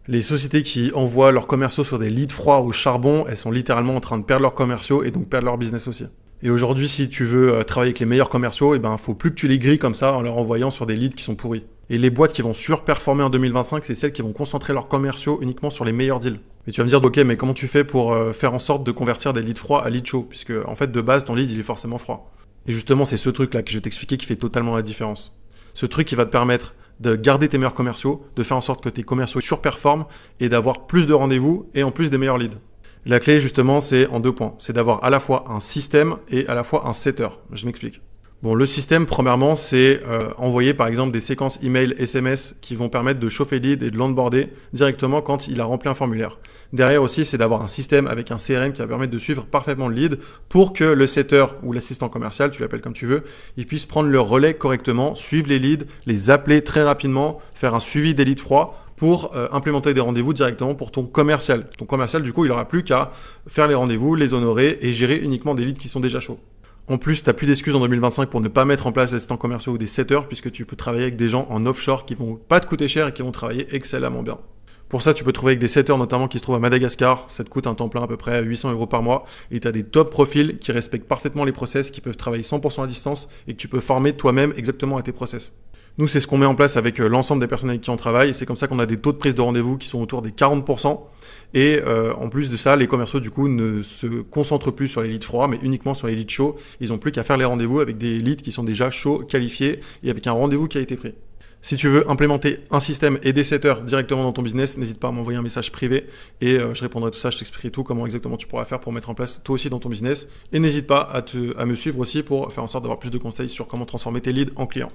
Les sociétés qui envoient leurs commerciaux sur des leads froids au charbon, elles sont littéralement en train de perdre leurs commerciaux et donc perdre leur business aussi. Et aujourd'hui, si tu veux travailler avec les meilleurs commerciaux, faut plus que tu les grilles comme ça en leur envoyant sur des leads qui sont pourris. Et les boîtes qui vont surperformer en 2025, c'est celles qui vont concentrer leurs commerciaux uniquement sur les meilleurs deals. Mais tu vas me dire, ok, mais comment tu fais pour faire en sorte de convertir des leads froids à leads chauds? Puisque en fait, de base, ton lead, il est forcément froid. Et justement, c'est ce truc-là que je vais t'expliquer qui fait totalement la différence. Ce truc qui va te permettre de garder tes meilleurs commerciaux, de faire en sorte que tes commerciaux surperforment et d'avoir plus de rendez-vous et en plus des meilleurs leads. La clé, justement, c'est en 2 points. C'est d'avoir à la fois un système et à la fois un setter. Je m'explique. Bon, le système, premièrement, c'est envoyer par exemple des séquences email, SMS qui vont permettre de chauffer le lead et de l'onboarder directement quand il a rempli un formulaire. Derrière aussi, c'est d'avoir un système avec un CRM qui va permettre de suivre parfaitement le lead pour que le setter ou l'assistant commercial, tu l'appelles comme tu veux, il puisse prendre le relais correctement, suivre les leads, les appeler très rapidement, faire un suivi des leads froids pour implémenter des rendez-vous directement pour ton commercial. Ton commercial, du coup, il n'aura plus qu'à faire les rendez-vous, les honorer et gérer uniquement des leads qui sont déjà chauds. En plus, tu n'as plus d'excuses en 2025 pour ne pas mettre en place des assistants commerciaux ou des setters puisque tu peux travailler avec des gens en offshore qui vont pas te coûter cher et qui vont travailler excellemment bien. Pour ça, tu peux trouver avec des setters notamment qui se trouvent à Madagascar. Ça te coûte un temps plein à peu près 800 € par mois. Et tu as des top profils qui respectent parfaitement les process, qui peuvent travailler 100% à distance et que tu peux former toi-même exactement à tes process. Nous, c'est ce qu'on met en place avec l'ensemble des personnes avec qui on travaille. Et c'est comme ça qu'on a des taux de prise de rendez-vous qui sont autour des 40%. Et en plus de ça, les commerciaux, du coup, ne se concentrent plus sur les leads froids, mais uniquement sur les leads chauds. Ils n'ont plus qu'à faire les rendez-vous avec des leads qui sont déjà chauds, qualifiés et avec un rendez-vous qui a été pris. Si tu veux implémenter un système et des setters directement dans ton business, n'hésite pas à m'envoyer un message privé et je répondrai à tout ça, je t'expliquerai tout, comment exactement tu pourras faire pour mettre en place toi aussi dans ton business. Et n'hésite pas à me suivre aussi pour faire en sorte d'avoir plus de conseils sur comment transformer tes leads en clients.